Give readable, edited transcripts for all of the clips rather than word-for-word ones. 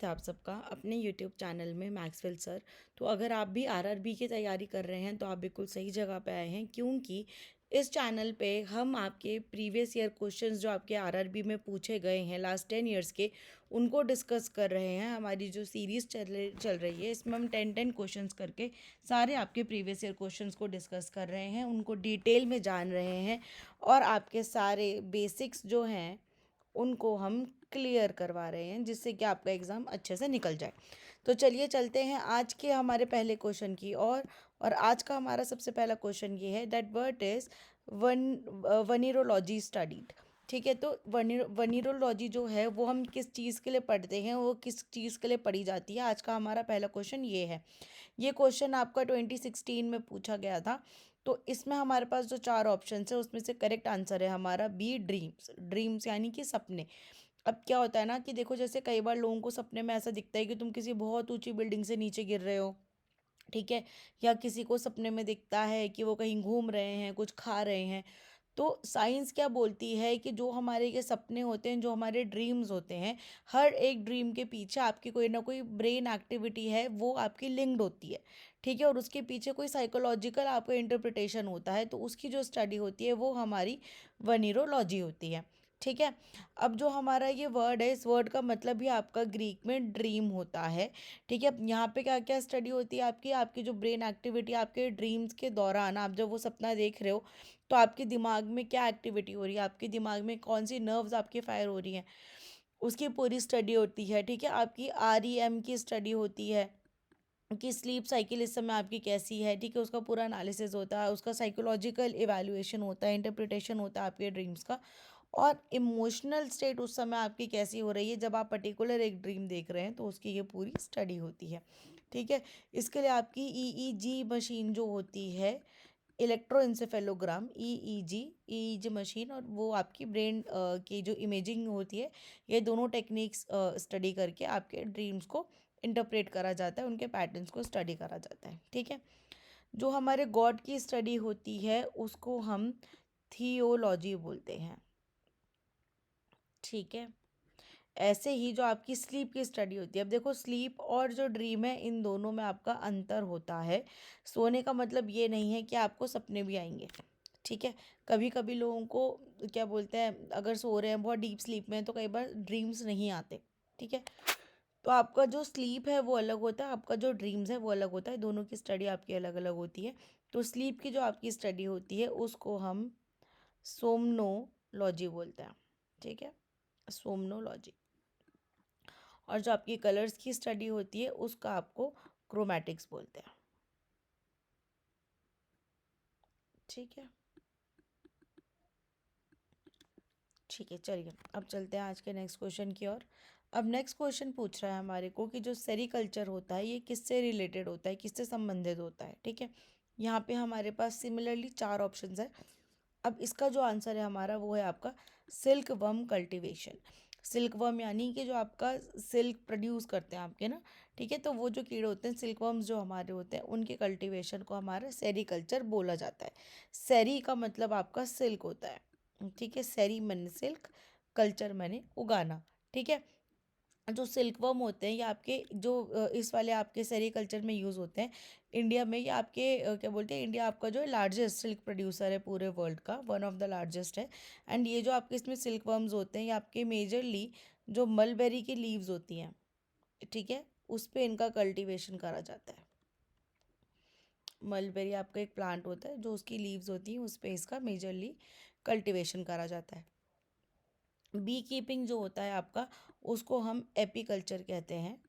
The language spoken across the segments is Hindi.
है आप सबका अपने YouTube चैनल में मैक्सवेल सर। तो अगर आप भी आरआरबी की तैयारी कर रहे हैं तो आप बिल्कुल सही जगह पे आए हैं, क्योंकि इस चैनल पे हम आपके प्रीवियस ईयर क्वेश्चंस जो आपके आरआरबी में पूछे गए हैं लास्ट 10 ईयर्स के, उनको डिस्कस कर रहे हैं। हमारी जो सीरीज़ चल रही है इसमें हम 10 क्वेश्चंस करके सारे आपके प्रीवियस ईयर क्वेश्चंस को डिस्कस कर रहे हैं, उनको डिटेल में जान रहे हैं और आपके सारे बेसिक्स जो हैं उनको हम क्लियर करवा रहे हैं, जिससे कि आपका एग्ज़ाम अच्छे से निकल जाए। तो चलिए चलते हैं आज के हमारे पहले क्वेश्चन की और आज का हमारा सबसे पहला क्वेश्चन ये है दैट वर्ड इज़ वनीरोलॉजी स्टडीड। ठीक है, तो वनीरोलॉजी जो है वो हम किस चीज़ के लिए पढ़ते हैं, वो किस चीज़ के लिए पढ़ी जाती है, आज का हमारा पहला क्वेश्चन ये है। ये क्वेश्चन आपका 2016 में पूछा गया था। तो इसमें हमारे पास जो चार ऑप्शन है उसमें से करेक्ट आंसर है हमारा बी, ड्रीम्स। ड्रीम्स यानी कि सपने। अब क्या होता है ना कि देखो, जैसे कई बार लोगों को सपने में ऐसा दिखता है कि तुम किसी बहुत ऊंची बिल्डिंग से नीचे गिर रहे हो, ठीक है, या किसी को सपने में दिखता है कि वो कहीं घूम रहे हैं, कुछ खा रहे हैं। तो साइंस क्या बोलती है कि जो हमारे ये सपने होते हैं, जो हमारे ड्रीम्स होते हैं, हर एक ड्रीम के पीछे आपकी कोई ना कोई ब्रेन एक्टिविटी है, वो आपकी लिंक्ड होती है। ठीक है, और उसके पीछे कोई साइकोलॉजिकल आपका इंटरप्रिटेशन होता है, तो उसकी जो स्टडी होती है वो हमारी वनीरोलॉजी होती है। ठीक है, अब जो हमारा ये वर्ड है, इस वर्ड का मतलब भी आपका ग्रीक में ड्रीम होता है। ठीक है, अब यहाँ पे क्या क्या स्टडी होती है आपकी आपकी जो ब्रेन एक्टिविटी आपके ड्रीम्स के दौरान, आप जब वो सपना देख रहे हो तो आपके दिमाग में क्या एक्टिविटी हो रही है, आपके दिमाग में कौन सी नर्व्स आपके फायर हो रही हैं, उसकी पूरी स्टडी होती है। ठीक है, आपकी आरईएम की स्टडी होती है कि स्लीप साइकिल इस समय आपकी कैसी है। ठीक है, उसका पूरा एनालिसिस होता है, उसका साइकोलॉजिकल इवैल्यूएशन होता है, इंटरप्रिटेशन होता है आपके ड्रीम्स का, और इमोशनल स्टेट उस समय आपकी कैसी हो रही है जब आप पर्टिकुलर एक ड्रीम देख रहे हैं, तो उसकी ये पूरी स्टडी होती है। ठीक है, इसके लिए आपकी ईईजी मशीन जो होती है, इलेक्ट्रोइंसेफेलोग्राम, ईईजी मशीन, और वो आपकी ब्रेन की जो इमेजिंग होती है, ये दोनों टेक्निक्स स्टडी करके आपके ड्रीम्स को इंटरप्रेट करा जाता है, उनके पैटर्न्स को स्टडी करा जाता है। ठीक है, जो हमारे गॉड की स्टडी होती है उसको हम थियोलॉजी बोलते हैं। ठीक है, ऐसे ही जो आपकी स्लीप की स्टडी होती है, अब देखो स्लीप और जो ड्रीम है इन दोनों में आपका अंतर होता है। सोने का मतलब ये नहीं है कि आपको सपने भी आएंगे। ठीक है, कभी कभी लोगों को क्या बोलते हैं, अगर सो रहे हैं बहुत डीप स्लीप में तो कई बार ड्रीम्स नहीं आते। ठीक है, तो आपका जो स्लीप है वो अलग होता है, आपका जो ड्रीम्स है वो अलग होता है, दोनों की स्टडी आपकी अलग अलग होती है। तो स्लीप की जो आपकी स्टडी होती है उसको हम सोमनोलॉजी बोलते हैं। ठीक है, सोमनोलॉजी। और जो आपकी कलर्स की स्टडी होती है उसका आपको क्रोमैटिक्स बोलते हैं। ठीक है, ठीक है, चलिए अब चलते हैं आज के नेक्स्ट क्वेश्चन की ओर। अब नेक्स्ट क्वेश्चन पूछ रहा है हमारे को कि जो सेरीकल्चर होता है ये किससे रिलेटेड होता है, किससे संबंधित होता है। ठीक है, यहाँ पे हमारे पास सिमिलरली चार ऑप्शंस है। अब इसका जो आंसर है हमारा वो है आपका silk worm cultivation. Silk worm यानी कि जो आपका सिल्क प्रोड्यूस करते हैं आपके ना, ठीक है, तो वो जो कीड़े होते हैं सिल्क वर्म्स जो हमारे होते हैं उनके कल्टीवेशन को हमारा सेरीकल्चर बोला जाता है। सेरी का मतलब आपका सिल्क होता है। ठीक है, सेरी मैंने सिल्क, कल्चर मैंने उगाना। ठीक है, जो सिल्कवर्म होते हैं ये आपके जो इस वाले आपके सेरीकल्चर में यूज़ होते हैं। इंडिया में ये आपके क्या बोलते हैं, इंडिया आपका जो है लार्जेस्ट सिल्क प्रोड्यूसर है पूरे वर्ल्ड का, वन ऑफ द लार्जेस्ट है। एंड ये जो आपके इसमें सिल्कवर्म्स होते हैं ये आपके मेजरली जो मलबेरी की लीव्स होती हैं, ठीक है, उस पे इनका कल्टीवेशन करा जाता है। मलबेरी आपका एक प्लांट होता है जो उसकी लीव्स होती हैं उस पे इसका मेजरली कल्टीवेशन करा जाता है। बी कीपिंग जो होता है आपका उसको हम एपीकल्चर कहते हैं।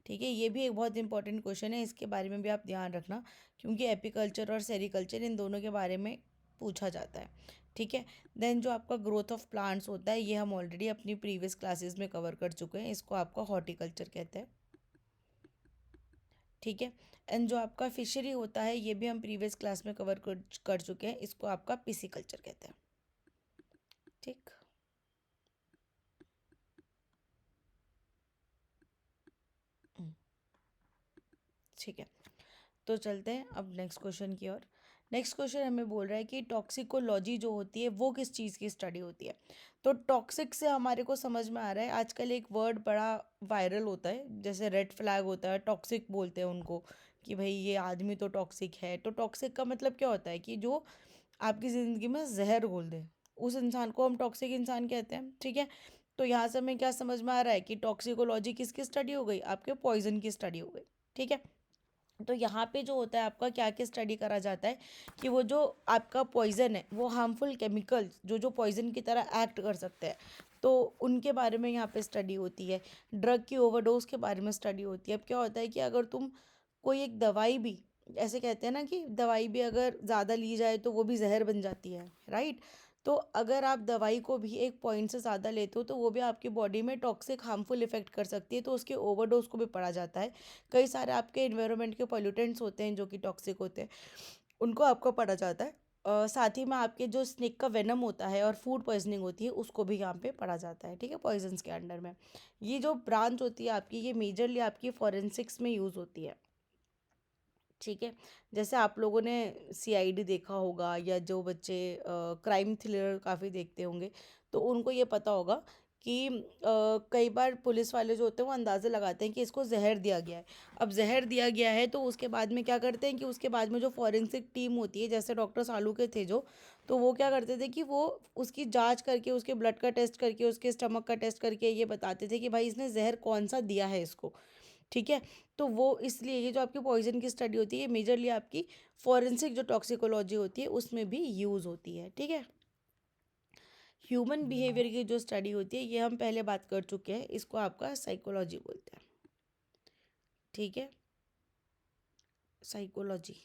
ठीक है, ये भी एक बहुत इंपॉर्टेंट क्वेश्चन है, इसके बारे में भी आप ध्यान रखना, क्योंकि एपीकल्चर और सेरीकल्चर इन दोनों के बारे में पूछा जाता है। ठीक है, देन जो आपका ग्रोथ ऑफ प्लांट्स होता है ये हम ऑलरेडी अपनी प्रीवियस क्लासेस में कवर कर चुके हैं, इसको आपका हॉर्टिकल्चर कहते हैं। ठीक है, एंड जो आपका फिशरी होता है ये भी हम प्रीवियस क्लास में कवर कर चुके हैं, इसको आपका पिसिकल्चर कहते हैं। ठीक, ठीक है, तो चलते हैं अब नेक्स्ट क्वेश्चन की ओर। नेक्स्ट क्वेश्चन हमें बोल रहा है कि टॉक्सिकोलॉजी जो होती है वो किस चीज़ की स्टडी होती है। तो टॉक्सिक से हमारे को समझ में आ रहा है, आजकल एक वर्ड बड़ा वायरल होता है, जैसे रेड फ्लैग होता है, टॉक्सिक बोलते हैं उनको, कि भाई ये आदमी तो टॉक्सिक है। तो टॉक्सिक का मतलब क्या होता है कि जो आपकी ज़िंदगी में जहर घोल दे, उस इंसान को हम टॉक्सिक इंसान कहते हैं। ठीक है, तो यहाँ से हमें क्या समझ में आ रहा है कि टॉक्सिकोलॉजी किसकी स्टडी हो गई, आपके पॉइजन की स्टडी हो गई। ठीक है, तो यहाँ पे जो होता है आपका क्या क्या स्टडी करा जाता है कि वो जो आपका पॉइजन है, वो हार्मफुल केमिकल्स जो जो पॉइजन की तरह एक्ट कर सकते हैं, तो उनके बारे में यहाँ पे स्टडी होती है। ड्रग की ओवरडोज के बारे में स्टडी होती है। अब क्या होता है कि अगर तुम कोई एक दवाई भी, ऐसे कहते हैं ना कि दवाई भी अगर ज़्यादा ली जाए तो वो भी जहर बन जाती है, राइट। तो अगर आप दवाई को भी एक पॉइंट से ज़्यादा लेते हो तो वो भी आपकी बॉडी में टॉक्सिक हार्मफुल इफेक्ट कर सकती है, तो उसके ओवरडोज को भी पढ़ा जाता है। कई सारे आपके इन्वायरमेंट के पॉल्यूटेंट्स होते हैं जो कि टॉक्सिक होते हैं, उनको आपको पढ़ा जाता है। साथ ही में आपके जो स्नेक का वेनम होता है और फूड पॉइजनिंग होती है उसको भी यहाँ पे पढ़ा जाता है। ठीक है, पॉइजन्स के अंडर में ये जो ब्रांच होती है आपकी, ये मेजरली आपकी फॉरेंसिक्स में यूज़ होती है। ठीक है, जैसे आप लोगों ने सीआईडी देखा होगा, या जो बच्चे क्राइम थ्रिलर काफ़ी देखते होंगे, तो उनको ये पता होगा कि कई बार पुलिस वाले जो होते हैं वो अंदाज़ा लगाते हैं कि इसको जहर दिया गया है। अब जहर दिया गया है तो उसके बाद में क्या करते हैं कि उसके बाद में जो फॉरेंसिक टीम होती है, जैसे डॉक्टर सालू के थे जो, तो वो क्या करते थे कि वो उसकी जांच करके, उसके ब्लड का टेस्ट करके, उसके स्टमक का टेस्ट करके ये बताते थे कि भाई इसने जहर कौन सा दिया है इसको। ठीक है, तो वो इसलिए ये जो आपकी पॉइजन की स्टडी होती है मेजरली आपकी फॉरेंसिक जो टॉक्सिकोलॉजी होती है उसमें भी यूज़ होती है। ठीक है, ह्यूमन बिहेवियर की जो स्टडी होती है ये हम पहले बात कर चुके हैं, इसको आपका साइकोलॉजी बोलते हैं। ठीक है, साइकोलॉजी।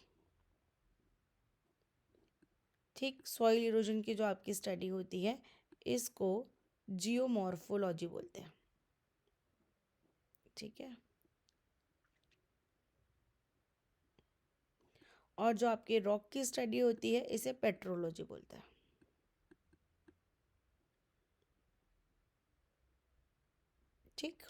ठीक, सॉइल इरोजन की जो आपकी स्टडी होती है इसको जियोमॉर्फोलॉजी बोलते हैं। ठीक है, और जो आपके रॉक की स्टडी होती है इसे पेट्रोलॉजी बोलते हैं। ठीक,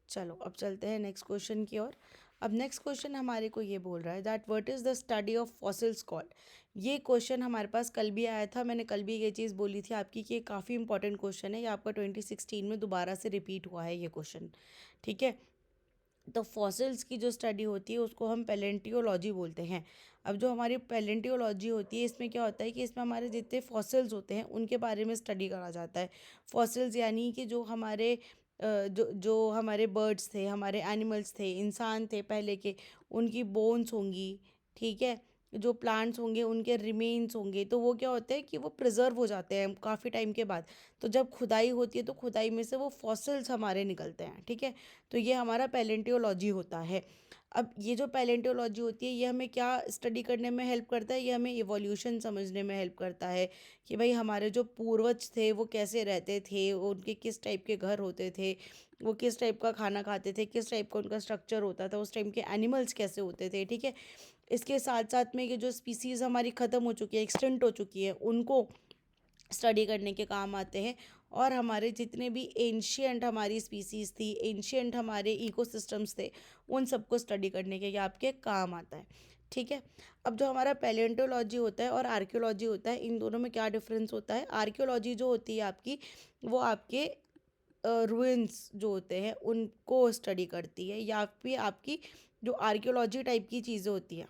चलो अब चलते हैं नेक्स्ट क्वेश्चन की ओर। अब नेक्स्ट क्वेश्चन हमारे को ये बोल रहा है that what is the study of fossils called. ये क्वेश्चन हमारे पास कल भी आया था, मैंने कल भी ये चीज़ बोली थी आपकी कि ये काफ़ी इंपॉर्टेंट क्वेश्चन है, ये आपका 2016 में दोबारा से रिपीट हुआ है ये क्वेश्चन। ठीक है, तो फॉसिल्स की जो स्टडी होती है उसको हम पैलेंटियोलॉजी बोलते हैं। अब जो हमारी पैलेंटियोलॉजी होती है इसमें क्या होता है कि इसमें हमारे जितने फॉसिल्स होते हैं उनके बारे में स्टडी करा जाता है। फॉसिल्स यानी कि जो हमारे जो हमारे बर्ड्स थे, हमारे एनिमल्स थे, इंसान थे पहले के, उनकी बोन्स होंगी। ठीक है, जो प्लांट्स होंगे उनके रिमेन्स होंगे, तो वो क्या होते हैं कि वो प्रिजर्व हो जाते हैं काफ़ी टाइम के बाद। तो जब खुदाई होती है तो खुदाई में से वो फॉसिल्स हमारे निकलते हैं। ठीक है, तो ये हमारा पैलेंटियोलॉजी होता है। अब ये जो पैलेंटियोलॉजी होती है ये हमें क्या स्टडी करने में हेल्प करता है, ये हमें इवोल्यूशन समझने में हेल्प करता है कि भाई हमारे जो पूर्वज थे वो कैसे रहते थे, उनके किस टाइप के घर होते थे, वो किस टाइप का खाना खाते थे, किस टाइप का उनका स्ट्रक्चर होता था, उस टाइम के एनिमल्स कैसे होते थे। ठीक है, इसके साथ साथ में ये जो स्पीसीज़ हमारी ख़त्म हो चुकी है, एक्सटेंट हो चुकी है, उनको स्टडी करने के काम आते हैं। और हमारे जितने भी एंशियंट हमारी स्पीसीज़ थी, एंशियंट हमारे इकोसिस्टम्स थे, उन सबको स्टडी करने के ये आपके काम आता है। ठीक है, अब जो हमारा पैलेंटोलॉजी होता है और आर्कियोलॉजी होता है, इन दोनों में क्या डिफरेंस होता है। आर्कियोलॉजी जो होती है आपकी, वो आपके रुइंस जो होते हैं उनको स्टडी करती है, या फिर आपकी जो आर्कियोलॉजी टाइप की चीज़ें होती हैं,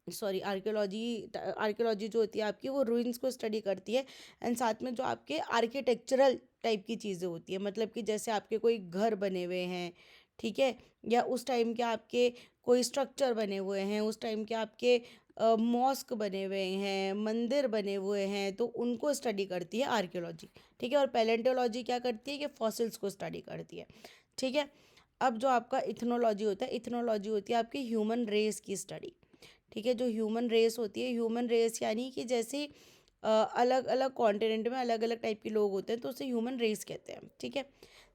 सॉरी आर्कियोलॉजी, आर्कियोलॉजी जो होती है आपकी वो रूइंस को स्टडी करती है। एंड साथ में जो आपके आर्किटेक्चरल टाइप की चीज़ें होती है, मतलब कि जैसे आपके कोई घर बने हुए हैं, ठीक है, या उस टाइम के आपके कोई स्ट्रक्चर बने हुए हैं, उस टाइम के आपके मॉस्क बने हुए हैं, मंदिर बने हुए हैं, तो उनको स्टडी करती है आर्कियोलॉजी। ठीक है, और पैलेंटोलॉजी क्या करती है कि फॉसिल्स को स्टडी करती है। ठीक है, अब जो आपका इथनोलॉजी होता है, इथनोलॉजी होती है आपकी ह्यूमन रेस की स्टडी। ठीक है, जो ह्यूमन रेस होती है, ह्यूमन रेस यानी कि जैसे अलग अलग कॉन्टिनेंट में अलग अलग टाइप के लोग होते हैं तो उसे ह्यूमन रेस कहते हैं। ठीक है,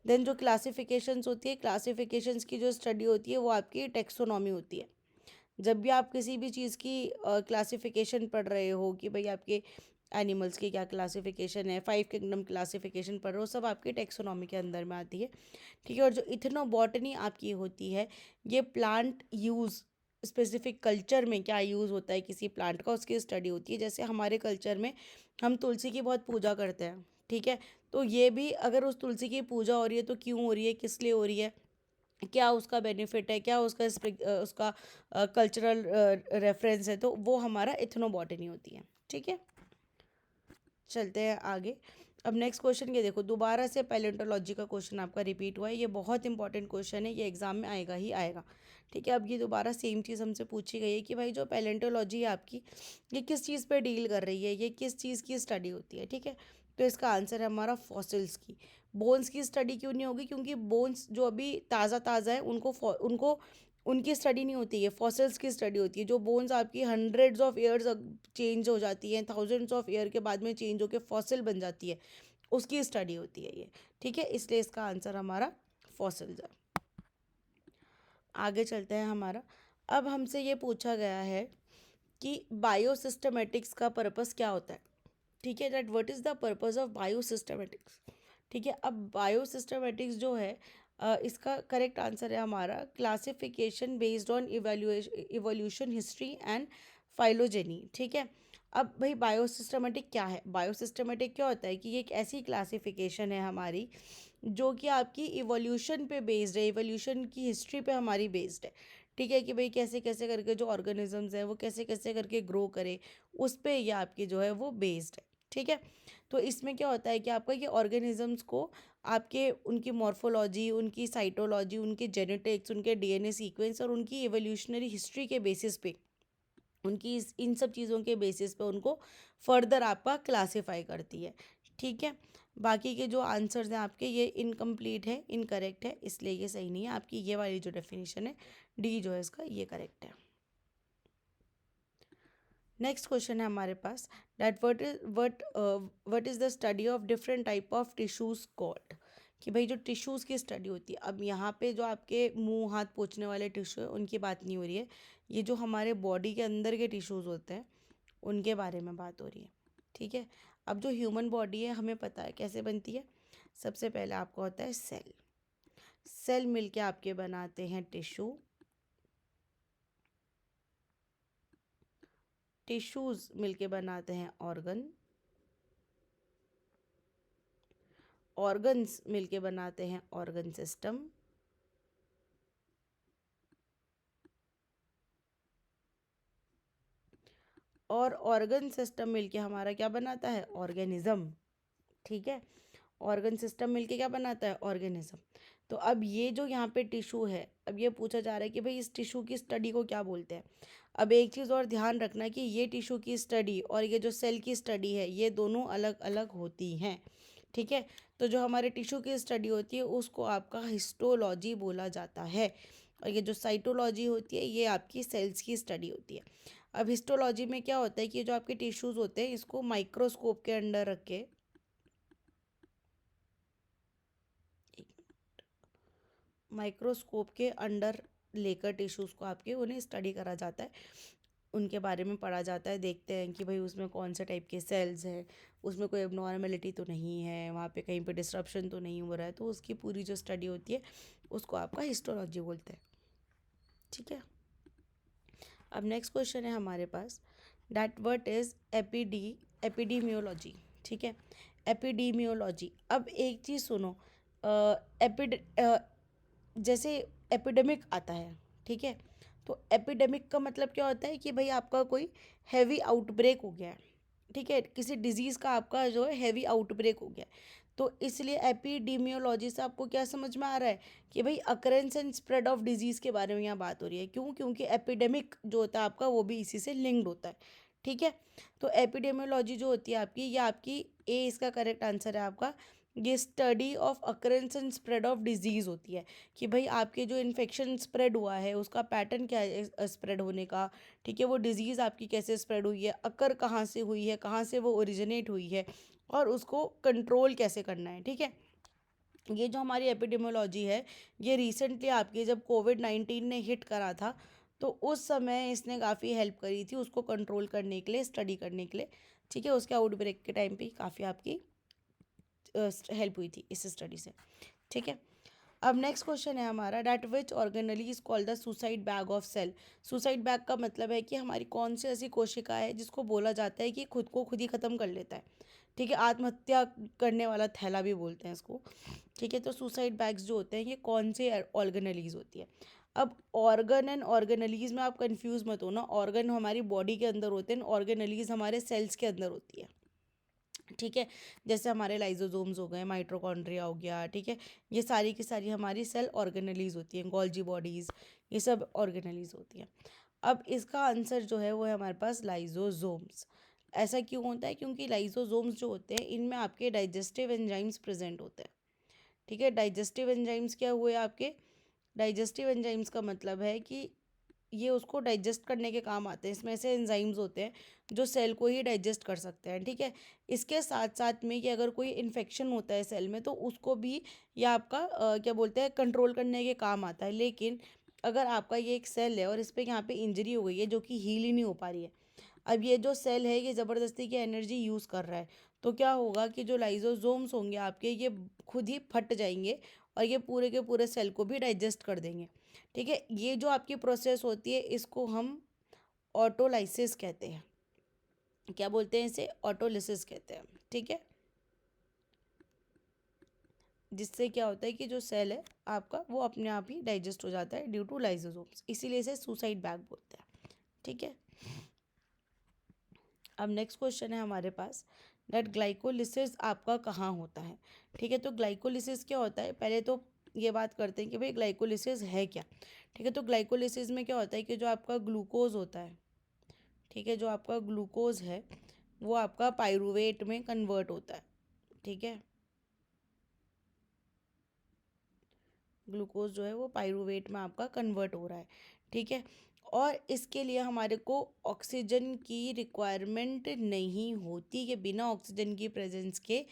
देन जो क्लासिफिकेशंस होती है, क्लासिफिकेशंस की जो स्टडी होती है वो आपकी टेक्सोनॉमी होती है। जब भी आप किसी भी चीज़ की क्लासिफिकेशन पढ़ रहे हो कि भाई आपके एनिमल्स की क्या क्लासिफिकेशन है, 5 किंगडम क्लासिफिकेशन पढ़ रहे हो, सब आपकी टेक्सोनॉमी के अंदर में आती है। ठीक है, और जो इथनोबॉटनी आपकी होती है, ये प्लांट यूज़ स्पेसिफिक कल्चर में क्या यूज़ होता है किसी प्लांट का, उसकी स्टडी होती है। जैसे हमारे कल्चर में हम तुलसी की बहुत पूजा करते हैं, ठीक है। तो ये भी अगर उस तुलसी की पूजा हो रही है तो क्यों हो रही है, किस लिए हो रही है, क्या उसका बेनिफिट है, क्या उसका कल्चरल रेफरेंस है, तो वो हमारा इथनोबॉटनी होती है, ठीक है। चलते हैं आगे। अब नेक्स्ट क्वेश्चन ये देखो, दोबारा से पैलेंटोलॉजी का क्वेश्चन आपका रिपीट हुआ है। ये बहुत इंपॉर्टेंट क्वेश्चन है, ये एग्जाम में आएगा ही आएगा, ठीक है। अब ये दोबारा सेम चीज़ हमसे पूछी गई है कि भाई जो पैलेंटोलॉजी है आपकी, ये किस चीज़ पे डील कर रही है, ये किस चीज़ की स्टडी होती है, ठीक है। तो इसका आंसर है हमारा फॉसिल्स की। बोन्स की स्टडी क्यों नहीं होगी, क्योंकि बोन्स जो अभी ताज़ा ताज़ा है उनको उनकी स्टडी नहीं होती है, फॉसिल्स की स्टडी होती है। जो बोन्स आपकी हंड्रेड्स ऑफ ईयर्स चेंज हो जाती हैं, थाउजेंड्स ऑफ ईयर के बाद में चेंज होकर फॉसिल बन जाती है, उसकी स्टडी होती है ये, ठीक है। इसलिए इसका आंसर हमारा फॉसिल्स है। आगे चलते हैं हमारा। अब हमसे ये पूछा गया है कि बायोसिस्टमेटिक्स का पर्पस क्या होता है, ठीक है। That what is the purpose of biosystematics, ठीक है। अब बायोसिस्टमेटिक्स जो है इसका करेक्ट आंसर है हमारा classification based on evolution history and phylogeny, ठीक है। अब भाई बायोसिस्टमेटिक क्या है, बायोसिस्टमेटिक क्या होता है कि ये एक ऐसी क्लासिफिकेशन है हमारी जो कि आपकी इवोल्यूशन पे बेस्ड है, इवोल्यूशन की हिस्ट्री पे हमारी बेस्ड है, ठीक है। कि भाई कैसे कैसे करके जो ऑर्गेनिजम्स हैं वो कैसे कैसे करके ग्रो करे, उस पे ये आपकी जो है वो बेस्ड है, ठीक है। तो इसमें क्या होता है कि आपका ये ऑर्गेनिजम्स को आपके उनकी मॉर्फोलॉजी, उनकी साइटोलॉजी, उनके जेनेटिक्स, उनके डीएनए सीक्वेंस और उनकी एवोल्यूशनरी हिस्ट्री के बेसिस पे, उनकी इन सब चीज़ों के बेसिस पे उनको फर्दर आपका क्लासीफाई करती है, ठीक है। बाकी के जो आंसर्स हैं आपके ये इनकम्प्लीट है, इनकरेक्ट है, इसलिए ये सही नहीं है। आपकी ये वाली जो डेफिनेशन है डी जो है इसका, ये करेक्ट है। नेक्स्ट क्वेश्चन है हमारे पास that what is the study of different type of tissues called, कि भाई जो टिश्यूज़ की स्टडी होती है। अब यहाँ पे जो आपके मुंह हाथ पोंछने वाले टिश्यू है उनकी बात नहीं हो रही है, ये जो हमारे बॉडी के अंदर के टिश्यूज़ होते हैं उनके बारे में बात हो रही है, ठीक है। अब जो ह्यूमन बॉडी है हमें पता है कैसे बनती है। सबसे पहले आपका होता है सेल, सेल मिलके आपके बनाते हैं टिश्यू, टिश्यूज़ मिलके बनाते हैं ऑर्गन, ऑर्गन्स मिलके बनाते हैं ऑर्गन सिस्टम, और ऑर्गन सिस्टम मिलके हमारा क्या बनाता है, ऑर्गेनिज्म, ठीक है। ऑर्गन सिस्टम मिलके क्या बनाता है, ऑर्गेनिज्म। तो अब ये जो यहाँ पे टिश्यू है, अब ये पूछा जा रहा है कि भाई इस टिश्यू की स्टडी को क्या बोलते हैं। अब एक चीज़ और ध्यान रखना कि ये टिश्यू की स्टडी और ये जो सेल की स्टडी है ये दोनों अलग अलग होती हैं, ठीक है। तो जो हमारे टिश्यू की स्टडी होती है उसको आपका हिस्टोलॉजी बोला जाता है, और ये जो साइटोलॉजी होती है ये आपकी सेल्स की स्टडी होती है। अब हिस्टोलॉजी में क्या होता है कि जो आपके टिश्यूज़ होते हैं इसको माइक्रोस्कोप के अंडर रख के, माइक्रोस्कोप के अंडर लेकर टिश्यूज़ को आपके उन्हें स्टडी करा जाता है, उनके बारे में पढ़ा जाता है। देखते हैं कि भाई उसमें कौन से टाइप के सेल्स हैं, उसमें कोई एबनॉर्मेलिटी तो नहीं है, वहाँ पे कहीं पे डिस्ट्रप्शन तो नहीं हो रहा है, तो उसकी पूरी जो स्टडी होती है उसको आपका हिस्टोलॉजी बोलते हैं, ठीक है। अब नेक्स्ट क्वेश्चन है हमारे पास दैट व्हाट इज़ एपिडीमियोलॉजी, ठीक है। एपिडीमियोलॉजी, अब एक चीज़ सुनो, एपिड जैसे एपिडेमिक आता है, ठीक है। तो एपिडेमिक का मतलब क्या होता है कि भाई आपका कोई हैवी आउटब्रेक हो गया है, ठीक है। किसी डिजीज़ का आपका जो है हैवी आउटब्रेक हो गया है। तो इसलिए एपिडेमियोलॉजी से आपको क्या समझ में आ रहा है कि भाई occurrence and spread of disease के बारे में यहाँ बात हो रही है। क्यों, क्योंकि एपिडेमिक जो होता है आपका वो भी इसी से लिंक्ड होता है, ठीक है। तो एपिडेमियोलॉजी जो होती है आपकी, ये आपकी ए इसका करेक्ट आंसर है आपका, ये study of occurrence and spread of disease होती है। कि भाई आपके जो इन्फेक्शन स्प्रेड हुआ है उसका पैटर्न क्या है स्प्रेड होने का, ठीक है। वो डिज़ीज़ आपकी कैसे स्प्रेड हुई है, अकर कहाँ से हुई है, कहाँ से वो ओरिजिनेट हुई है, और उसको कंट्रोल कैसे करना है, ठीक है। ये जो हमारी एपिडेमियोलॉजी है ये रिसेंटली आपकी जब कोविड-19 ने हिट करा था तो उस समय इसने काफ़ी हेल्प करी थी उसको कंट्रोल करने के लिए, स्टडी करने के लिए, ठीक है। उसके आउटब्रेक के टाइम पे काफ़ी आपकी हेल्प हुई थी इस स्टडी से, ठीक है। अब नेक्स्ट क्वेश्चन है हमारा, that which organelle is called the suicide bag of cell. Suicide bag का मतलब है कि हमारी कौन सी ऐसी कोशिका है जिसको बोला जाता है कि खुद को खुद ही ख़त्म कर लेता है। ठीक है, आत्महत्या करने वाला थैला भी बोलते हैं इसको। ठीक है, तो सुसाइड बैग्स जो होते हैं ये कौन से ऑर्गेनलीज होती है। अब ऑर्गन एंड ऑर्गेनलीज में आप कंफ्यूज मत हो ना, ऑर्गन हमारी बॉडी के अंदर होते हैं, ऑर्गेनलीज हमारे सेल्स के अंदर होती है। ठीक है, जैसे हमारे लाइजोसोम्स हो गए, माइटोकॉन्ड्रिया हो गया, ठीक है, ये सारी की सारी हमारी सेल ऑर्गेनलीज होती हैं, गोल्जी बॉडीज़, ये सब ऑर्गेनलीज होती हैं। अब इसका आंसर जो है वो है हमारे पास लाइजोसोम्स। ऐसा क्यों होता है, क्योंकि लाइजोसोम्स जो होते हैं इनमें आपके डाइजेस्टिव एंजाइम्स प्रेजेंट होते हैं। ठीक है, डाइजेस्टिव एंजाइम्स क्या हुए आपके, डाइजेस्टिव एंजाइम्स का मतलब है कि ये उसको डाइजेस्ट करने के काम आते हैं। इसमें ऐसे एंजाइम्स होते हैं जो सेल को ही डाइजेस्ट कर सकते हैं। ठीक है, इसके साथ साथ में कि अगर कोई इन्फेक्शन होता है सेल में तो उसको भी ये आपका क्या बोलते हैं कंट्रोल करने के काम आता है। लेकिन अगर आपका ये एक सेल है और इस पर यहाँ पे इंजरी हो गई है जो कि हील ही नहीं हो पा रही है, अब ये जो सेल है ये ज़बरदस्ती की एनर्जी यूज़ कर रहा है, तो क्या होगा कि जो लाइजोसोम्स होंगे आपके ये खुद ही फट जाएंगे और ये पूरे के पूरे सेल को भी डाइजेस्ट कर देंगे। ठीक है, ये जो आपकी प्रोसेस होती है इसको हम ऑटोलाइसिस कहते हैं। क्या बोलते हैं इसे, ऑटोलिसिस कहते हैं। ठीक है, जिससे क्या होता है कि जो सेल है आपका वो अपने आप ही डाइजेस्ट हो जाता है ड्यू टू लाइजोसोम्स, इसीलिए इसे सुसाइड बैग बोलते हैं। ठीक है, अब नेक्स्ट क्वेश्चन है हमारे पास, दैट ग्लाइकोलिसिस आपका कहाँ होता है। ठीक है, तो ग्लाइकोलिसिस क्या होता है, पहले तो ये बात करते हैं कि भाई ग्लाइकोलिसिस है क्या। ठीक है, तो ग्लाइकोलिसिस में क्या होता है कि जो आपका ग्लूकोज होता है, ठीक है, जो आपका ग्लूकोज है वो आपका पाइरूवेट में कन्वर्ट होता है। ठीक है, ग्लूकोज जो है वो पाइरूवेट में आपका कन्वर्ट हो रहा है। ठीक है, और इसके लिए हमारे को ऑक्सीजन की रिक्वायरमेंट नहीं होती, कि बिना ऑक्सीजन की प्रेजेंस के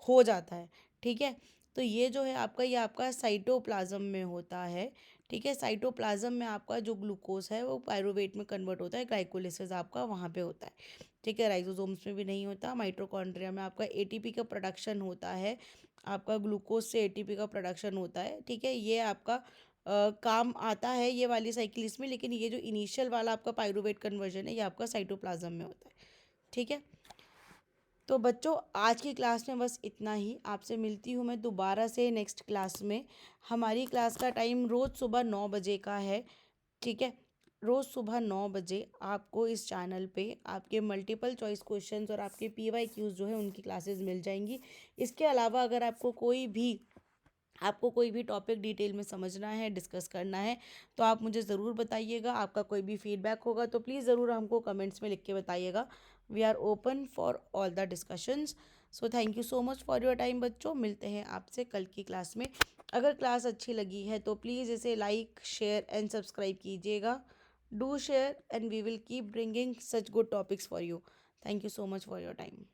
हो जाता है। ठीक है, तो ये जो है आपका, ये आपका साइटोप्लाज्म में होता है। ठीक है, साइटोप्लाज्म में आपका जो ग्लूकोज है वो पाइरूवेट में कन्वर्ट होता है, ग्लाइकोलिसिस आपका वहाँ पे होता है। ठीक है, राइजोसोम्स में भी नहीं होता, माइटोकॉन्ड्रिया में आपका एटीपी का प्रोडक्शन होता है, आपका ग्लूकोज से एटीपी का प्रोडक्शन होता है। ठीक है, ये आपका काम आता है ये वाली साइकिल इसमें, लेकिन ये जो इनिशियल वाला आपका पाइरूवेट कन्वर्जन है ये आपका साइटोप्लाज्म में होता है। ठीक है, तो बच्चों आज की क्लास में बस इतना ही, आपसे मिलती हूँ मैं दोबारा से नेक्स्ट क्लास में। हमारी क्लास का टाइम रोज़ सुबह 9 बजे का है। ठीक है, रोज़ सुबह 9 बजे आपको इस चैनल पे आपके मल्टीपल चॉइस क्वेश्चंस और आपके PYQs जो है उनकी क्लासेस मिल जाएंगी। इसके अलावा अगर आपको कोई भी टॉपिक डिटेल में समझना है, डिस्कस करना है, तो आप मुझे ज़रूर बताइएगा। आपका कोई भी फीडबैक होगा तो प्लीज़ ज़रूर हमको कमेंट्स में लिख के बताइएगा। We are open for all the discussions. So thank you so much for your time बच्चों, मिलते हैं आपसे कल की क्लास में। अगर क्लास अच्छी लगी है तो प्लीज़ इसे लाइक, शेयर एंड सब्सक्राइब कीजिएगा। Do share and we will keep bringing such good topics for you. Thank you so much for your time.